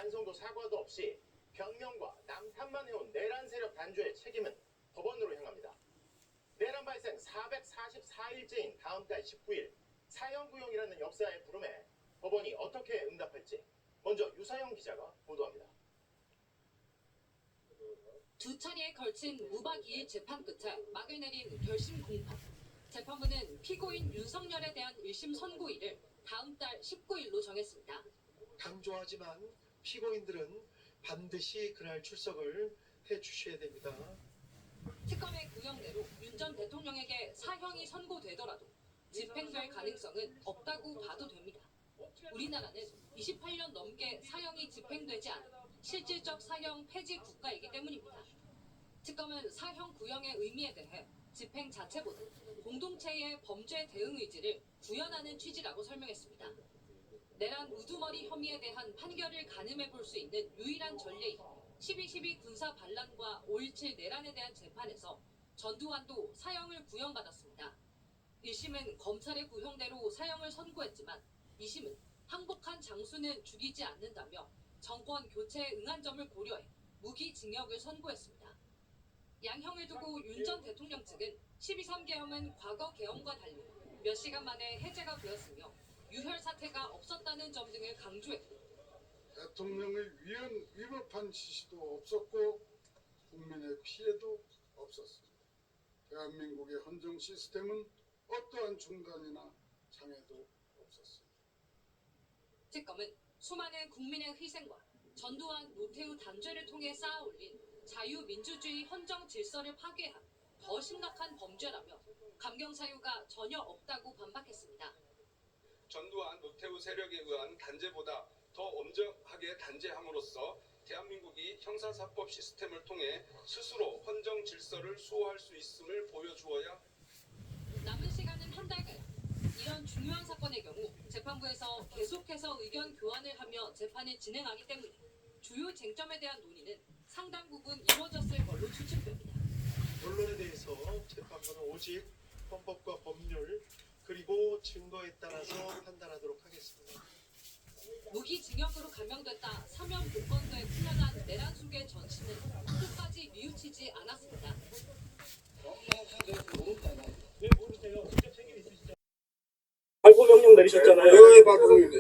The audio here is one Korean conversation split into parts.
반성도 사과도 없이 변명과 남탓만 해온 내란 세력 단주의 책임은 법원으로 향합니다. 내란 발생 444일째인 다음 달 19일 사형구형이라는 역사의 부름에 법원이 어떻게 응답할지 먼저 유사영 기자가 보도합니다. 두 차례에 걸친 무박 2일 재판 끝에 막을 내린 결심 공판. 재판부는 피고인 윤석열에 대한 1심 선고일을 다음 달 19일로 정했습니다. 강조하지만 피고인들은 반드시 그날 출석을 해주셔야 됩니다. 특검의 구형대로 윤 전 대통령에게 사형이 선고되더라도 집행될 가능성은 없다고 봐도 됩니다. 우리나라는 28년 넘게 사형이 집행되지 않은 실질적 사형 폐지 국가이기 때문입니다. 특검은 사형 구형의 의미에 대해 집행 자체보다 공동체의 범죄 대응 의지를 구현하는 취지라고 설명했습니다. 내란 우두머리 혐의에 대한 판결을 가늠해 볼 수 있는 유일한 전례인 12.12 군사 반란과 5.17 내란에 대한 재판에서 전두환도 사형을 구형받았습니다. 1심은 검찰의 구형대로 사형을 선고했지만 2심은 항복한 장수는 죽이지 않는다며 정권 교체에 응한 점을 고려해 무기징역을 선고했습니다. 양형을 두고 윤 전 대통령 측은 12.3계엄은 과거 계엄과 달리 몇 시간 만에 해제가 되었으며 유혈 사태가 없었다는 점 등을 강조했고 대통령의 위법한 지시도 없었고 국민의 피해도 없었습니다. 대한민국의 헌정 시스템은 어떠한 중단이나 장애도 없었습니다. 특검은 수많은 국민의 희생과 전두환, 노태우 단죄를 통해 쌓아올린 자유민주주의 헌정 질서를 파괴한 더 심각한 범죄라며 감경 사유가 전혀 없다고 반박했습니다. 전두환, 노태우 세력에 의한 단죄보다 더 엄정하게 단죄함으로써 대한민국이 형사사법 시스템을 통해 스스로 헌정 질서를 수호할 수 있음을 보여주어야. 남은 시간은 한 달가량. 이런 중요한 사건의 경우 재판부에서 계속해서 의견 교환을 하며 재판을 진행하기 때문에 주요 쟁점에 대한 논의는 상당 부분 이루어졌을 걸로 추측됩니다. 언론에 대해서 재판부는 오직 헌법과 법률 그리고 증거에 따라서 판단하도록 하겠습니다. 무기징역으로 감형됐다 사면 복권도에 풀려난 내란 속의 전신은 끝까지 뉘우치지 않았습니다. 왜 모르세요? 직접 책임 있으시죠? 발포 명령 내리셨잖아요. 왜 발포인데?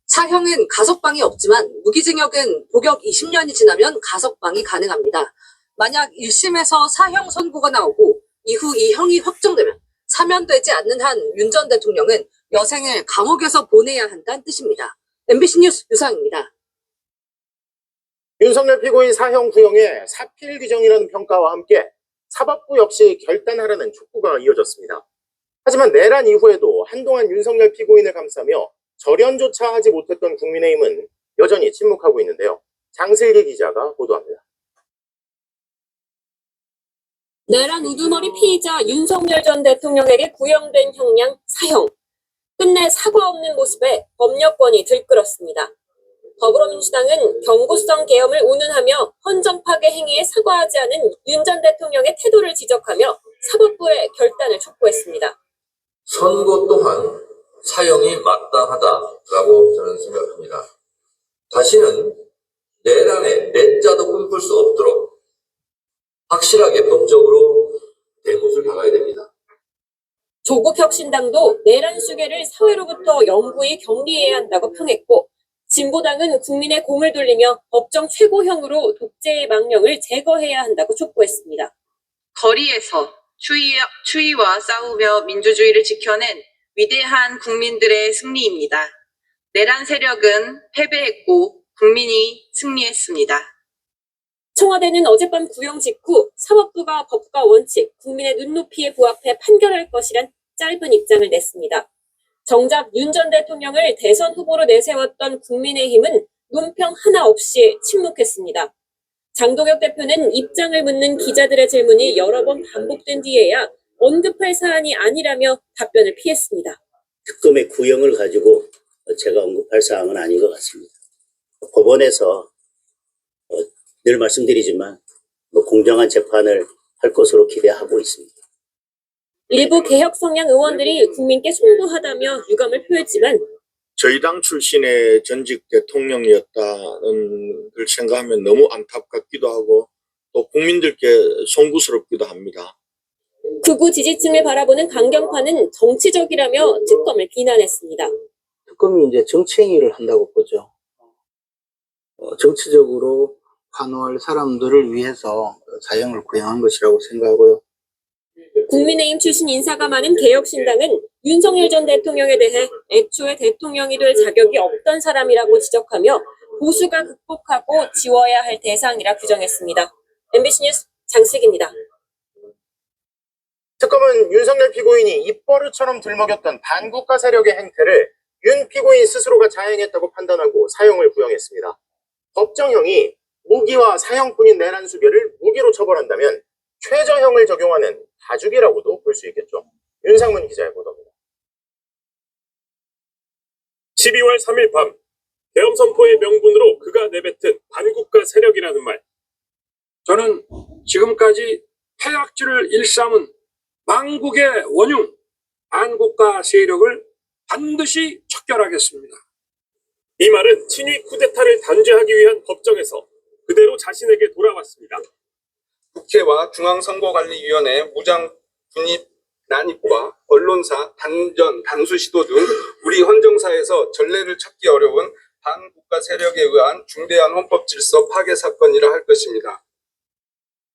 사형은 가석방이 없지만 무기징역은 복역 20년이 지나면 가석방이 가능합니다. 만약 1심에서 사형 선고가 나오고 이후 이 형이 확정되면 사면되지 않는 한 윤 전 대통령은 여생을 감옥에서 보내야 한다는 뜻입니다. MBC 뉴스 유상입니다. 윤석열 피고인 사형 구형의 사필 규정이라는 평가와 함께 사법부 역시 결단하라는 촉구가 이어졌습니다. 하지만 내란 이후에도 한동안 윤석열 피고인을 감싸며 절연조차 하지 못했던 국민의힘은 여전히 침묵하고 있는데요. 장슬기 기자가 보도합니다. 내란 우두머리 피의자 윤석열 전 대통령에게 구형된 형량 사형. 끝내 사과 없는 모습에 법력권이 들끓었습니다. 더불어민주당은 경고성 계엄을 운운하며 헌정 파괴 행위에 사과하지 않은 윤 전 대통령의 태도를 지적하며 사법부의 결단을 촉구했습니다. 선고 또한 사형이 마땅하다라고 저는 생각합니다. 다시는 내란에 내자도 꿈꿀 수 없도록 확실하게 법적으로 대못을 박아야 됩니다. 조국혁신당도 내란 수괴를 사회로부터 영구히 격리해야 한다고 평했고 진보당은 국민의 공을 돌리며 법정 최고형으로 독재의 망령을 제거해야 한다고 촉구했습니다. 거리에서 추위와 싸우며 민주주의를 지켜낸 위대한 국민들의 승리입니다. 내란 세력은 패배했고 국민이 승리했습니다. 청와대는 어젯밤 구형 직후 사법부가 법과 원칙, 국민의 눈높이에 부합해 판결할 것이란 짧은 입장을 냈습니다. 정작 윤 전 대통령을 대선 후보로 내세웠던 국민의힘은 논평 하나 없이 침묵했습니다. 장동혁 대표는 입장을 묻는 기자들의 질문이 여러 번 반복된 뒤에야 언급할 사안이 아니라며 답변을 피했습니다. 특검의 구형을 가지고 제가 언급할 사항은 아닌 것 같습니다. 법원에서 늘 말씀드리지만 공정한 재판을 할 것으로 기대하고 있습니다. 일부 개혁 성향 의원들이 국민께 송구하다며 유감을 표했지만 저희 당 출신의 전직 대통령이었다는 걸 생각하면 너무 안타깝기도 하고 또 국민들께 송구스럽기도 합니다. 극우 지지층을 바라보는 강경파는 정치적이라며 특검을 비난했습니다. 특검이 이제 정치행위를 한다고 보죠. 정치적으로 환호할 사람들을 위해서 사형을 구형한 것이라고 생각하고요. 국민의힘 출신 인사가 많은 개혁신당은 윤석열 전 대통령에 대해 애초에 대통령이 될 자격이 없던 사람이라고 지적하며 보수가 극복하고 지워야 할 대상이라 규정했습니다. MBC 뉴스 장식입니다. 특검은 윤석열 피고인이 입버릇처럼 들먹였던 반국가 세력의 행태를 윤 피고인 스스로가 자행했다고 판단하고 사형을 구형했습니다. 법정형이 무기와 사형뿐인 내란 수배를 무기로 처벌한다면 최저형을 적용하는 다죽이라고도 볼 수 있겠죠. 윤상문 기자의 보도입니다. 12월 3일 밤 계엄 선포의 명분으로 그가 내뱉은 반국가 세력이라는 말. 저는 지금까지 폐악질을 일삼은 망국의 원흉 반국가 세력을 반드시 척결하겠습니다. 이 말은 친위 쿠데타를 단죄하기 위한 법정에서 그대로 자신에게 돌아왔습니다. 국회와 중앙선거관리위원회 무장 분입 난입과 언론사 단전 단수 시도 등 우리 헌정사에서 전례를 찾기 어려운 반국가 세력에 의한 중대한 헌법 질서 파괴 사건이라 할 것입니다.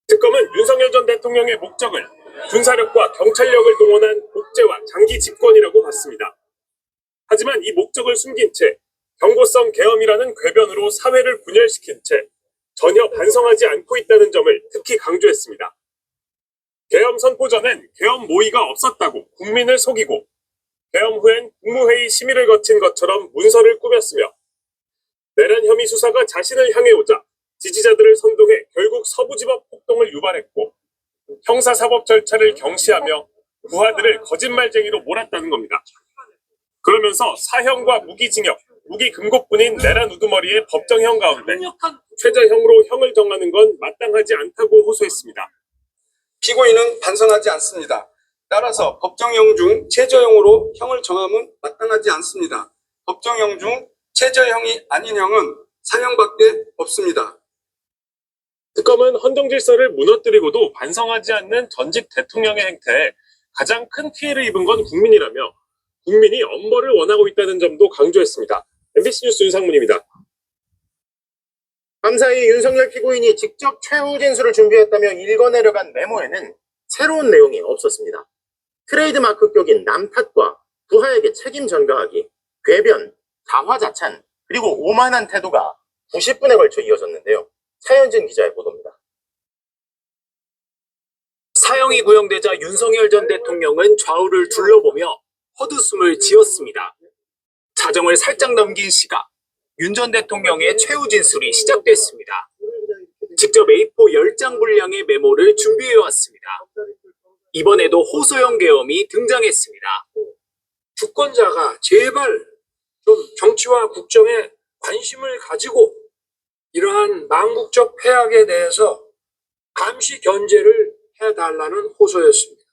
특검은 윤석열 전 대통령의 목적을 군사력과 경찰력을 동원한 독재와 장기 집권이라고 봤습니다. 하지만 이 목적을 숨긴 채 경고성 계엄이라는 궤변으로 사회를 분열시킨 채 전혀 반성하지 않고 있다는 점을 특히 강조했습니다. 계엄 선포 전엔 계엄 모의가 없었다고 국민을 속이고 계엄 후엔 국무회의 심의를 거친 것처럼 문서를 꾸몄으며 내란 혐의 수사가 자신을 향해 오자 지지자들을 선동해 결국 서부지법 폭동을 유발했고 형사사법 절차를 경시하며 부하들을 거짓말쟁이로 몰았다는 겁니다. 그러면서 사형과 무기징역, 무기금고뿐인 내란 우두머리의 법정형 가운데 최저형으로 형을 정하는 건 마땅하지 않다고 호소했습니다. 피고인은 반성하지 않습니다. 따라서 법정형 중 최저형으로 형을 정함은 마땅하지 않습니다. 법정형 중 최저형이 아닌 형은 사형밖에 없습니다. 특검은 헌정 질서를 무너뜨리고도 반성하지 않는 전직 대통령의 행태에 가장 큰 피해를 입은 건 국민이라며 국민이 엄벌을 원하고 있다는 점도 강조했습니다. MBC 뉴스 윤상문입니다. 감사히 윤석열 피고인이 직접 최후 진술을 준비했다며 읽어내려간 메모에는 새로운 내용이 없었습니다. 트레이드마크격인 남탓과 부하에게 책임 전가하기, 궤변, 자화자찬, 그리고 오만한 태도가 90분에 걸쳐 이어졌는데요. 차현진 기자의 보도입니다. 사형이 구형되자 윤석열 전 대통령은 좌우를 둘러보며 헛웃음을 지었습니다. 자정을 살짝 넘긴 시각, 윤 전 대통령의 최후 진술이 시작됐습니다. 직접 A4 10장 분량의 메모를 준비해왔습니다. 이번에도 호소형 계엄이 등장했습니다. 주권자가 제발 좀 정치와 국정에 관심을 가지고 이러한 망국적 폐악에 대해서 감시 견제를 해달라는 호소였습니다.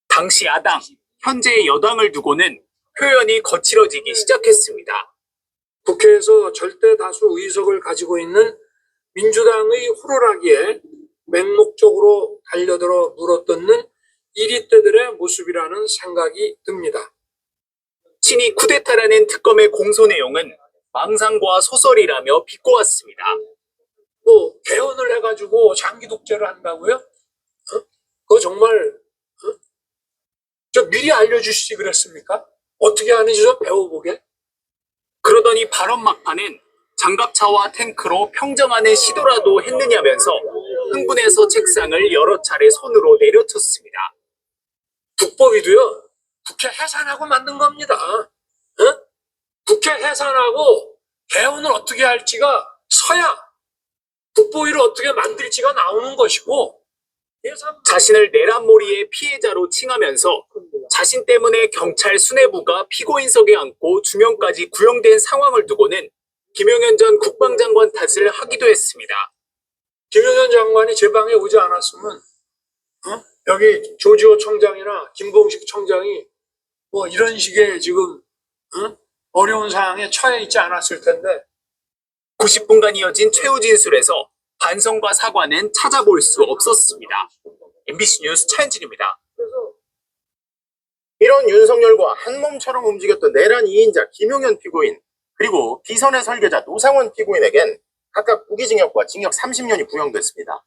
당시 야당, 현재 여당을 두고는 표현이 거칠어지기 시작했습니다. 국회에서 절대 다수 의석을 가지고 있는 민주당의 호루라기에 맹목적으로 달려들어 물어뜯는 이리떼들의 모습이라는 생각이 듭니다. 친위 쿠데타라는 특검의 공소 내용은 망상과 소설이라며 비꼬았습니다. 뭐 개헌을 해가지고 장기 독재를 한다고요? 그거 정말 저 미리 알려주시지 그랬습니까? 어떻게 하는지 좀 배워보게. 그러더니 발언 막판엔 장갑차와 탱크로 평정하는 시도라도 했느냐면서 흥분해서 책상을 여러 차례 손으로 내려쳤습니다. 국법이도요, 국회 해산하고 만든 겁니다. 국회 해산하고 개헌을 어떻게 할지가 서야 국보위를 어떻게 만들지가 나오는 것이고, 자신을 내란몰이의 피해자로 칭하면서 자신 때문에 경찰 수뇌부가 피고인석에 앉고 주명까지 구형된 상황을 두고는 김용현 전 국방장관 탓을 하기도 했습니다. 김용현 장관이 제 방에 오지 않았으면 여기 조지호 청장이나 김봉식 청장이 뭐 이런 식의 지금 어려운 상황에 처해 있지 않았을 텐데 90분간 이어진 최후 진술에서 반성과 사과는 찾아볼 수 없었습니다. MBC 뉴스 차현진입니다. 이런 윤석열과 한몸처럼 움직였던 내란 2인자 김용현 피고인 그리고 비선의 설계자 노상원 피고인에겐 각각 무기징역과 징역 30년이 구형됐습니다.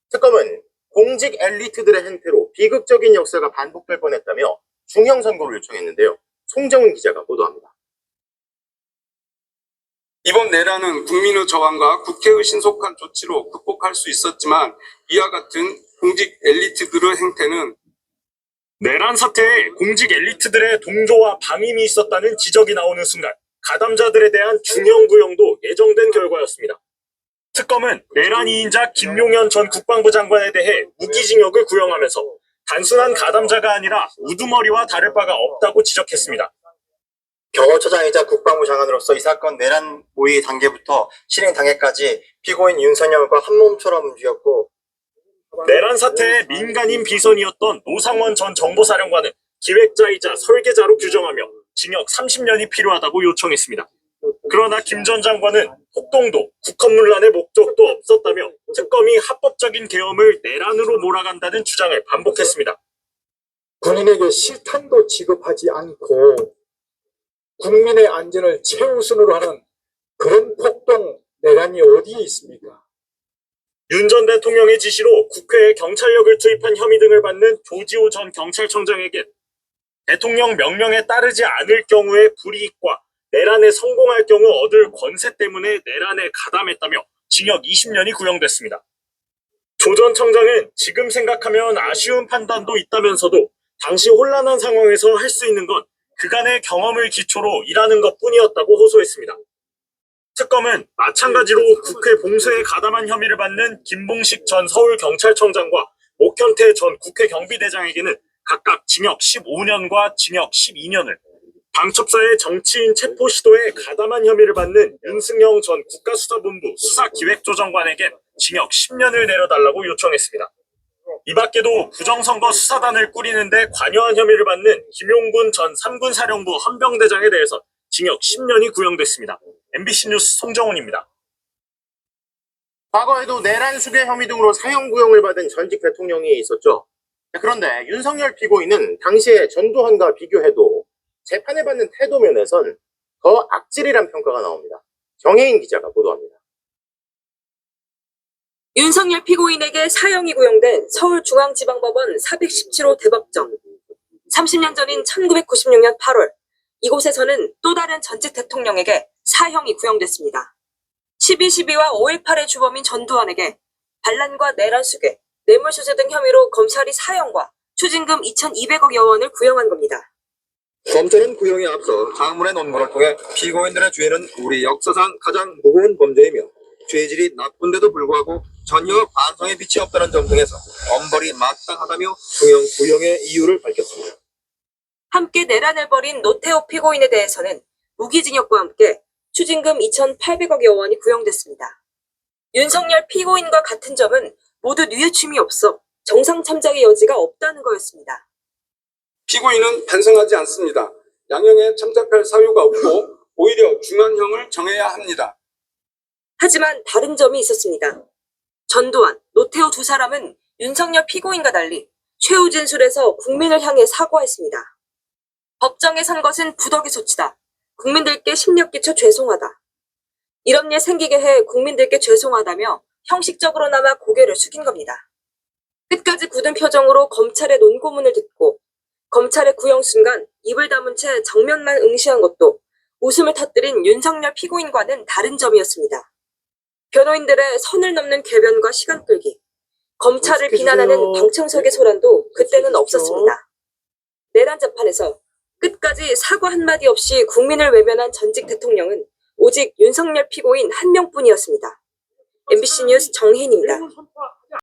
특검은 공직 엘리트들의 행태로 비극적인 역사가 반복될 뻔했다며 중형 선고를 요청했는데요. 송정훈 기자가 보도합니다. 이번 내란은 국민의 저항과 국회의 신속한 조치로 극복할 수 있었지만 이와 같은 공직 엘리트들의 행태는 내란 사태에 공직 엘리트들의 동조와 방임이 있었다는 지적이 나오는 순간 가담자들에 대한 중형 구형도 예정된 결과였습니다. 특검은 내란 2인자 김용현 전 국방부 장관에 대해 무기징역을 구형하면서 단순한 가담자가 아니라 우두머리와 다를 바가 없다고 지적했습니다. 경호처장이자 국방부 장관으로서 이 사건 내란 모의 단계부터 실행 단계까지 피고인 윤석열과 한몸처럼 움직였고 내란 사태의 민간인 비선이었던 노상원 전 정보사령관은 기획자이자 설계자로 규정하며 징역 30년이 필요하다고 요청했습니다. 그러나 김 전 장관은 폭동도 국헌문란의 목적도 없었다며 특검이 합법적인 계엄을 내란으로 몰아간다는 주장을 반복했습니다. 군인에게 실탄도 지급하지 않고 국민의 안전을 최우선으로 하는 그런 폭동 내란이 어디에 있습니까? 윤 전 대통령의 지시로 국회에 경찰력을 투입한 혐의 등을 받는 조지호 전 경찰청장에게 대통령 명령에 따르지 않을 경우의 불이익과 내란에 성공할 경우 얻을 권세 때문에 내란에 가담했다며 징역 20년이 구형됐습니다. 조 전 청장은 지금 생각하면 아쉬운 판단도 있다면서도 당시 혼란한 상황에서 할 수 있는 건 그간의 경험을 기초로 일하는 것뿐이었다고 호소했습니다. 특검은 마찬가지로 국회 봉쇄에 가담한 혐의를 받는 김봉식 전 서울경찰청장과 목현태 전 국회 경비대장에게는 각각 징역 15년과 징역 12년을, 방첩사의 정치인 체포 시도에 가담한 혐의를 받는 윤승영 전 국가수사본부 수사기획조정관에겐 징역 10년을 내려달라고 요청했습니다. 이 밖에도 부정선거 수사단을 꾸리는데 관여한 혐의를 받는 김용군 전 3군 사령부 헌병대장에 대해서 징역 10년이 구형됐습니다. MBC 뉴스 송정훈입니다. 과거에도 내란 수괴 혐의 등으로 사형 구형을 받은 전직 대통령이 있었죠. 그런데 윤석열 피고인은 당시에 전두환과 비교해도 재판을 받는 태도 면에선 더 악질이란 평가가 나옵니다. 정혜인 기자가 보도합니다. 윤석열 피고인에게 사형이 구형된 서울중앙지방법원 417호 대법정. 30년 전인 1996년 8월 이곳에서는 또 다른 전직 대통령에게 사형이 구형됐습니다. 12.12와 5.18의 주범인 전두환에게 반란과 내란 수괴, 뇌물수수 등 혐의로 검찰이 사형과 추징금 2,200억여 원을 구형한 겁니다. 검찰은 구형에 앞서 장문의 논문을 통해 피고인들의 죄는 우리 역사상 가장 무거운 범죄이며 죄질이 나쁜데도 불구하고 전혀 반성의 빛이 없다는 점 등에서 엄벌이 마땅하다며 중형 구형의 이유를 밝혔습니다. 함께 내란을 벌인 노태우 피고인에 대해서는 무기징역과 함께 추징금 2,800억여 원이 구형됐습니다. 윤석열 피고인과 같은 점은 모두 뉘우침이 없어 정상 참작의 여지가 없다는 거였습니다. 피고인은 반성하지 않습니다. 양형에 참작할 사유가 없고 오히려 중한형을 정해야 합니다. 하지만 다른 점이 있었습니다. 전두환, 노태우 두 사람은 윤석열 피고인과 달리 최후 진술에서 국민을 향해 사과했습니다. 법정에 선 것은 부덕의 소치다. 국민들께 심력 끼쳐 죄송하다. 이런 일 생기게 해 국민들께 죄송하다며 형식적으로나마 고개를 숙인 겁니다. 끝까지 굳은 표정으로 검찰의 논고문을 듣고 검찰의 구형 순간 입을 다문 채 정면만 응시한 것도 웃음을 터뜨린 윤석열 피고인과는 다른 점이었습니다. 변호인들의 선을 넘는 궤변과 시간 끌기, 검찰을 비난하는 방청석의 소란도 그때는 없었습니다. 내란 재판에서 끝까지 사과 한마디 없이 국민을 외면한 전직 대통령은 오직 윤석열 피고인 한 명뿐이었습니다. MBC 뉴스 정혜인입니다.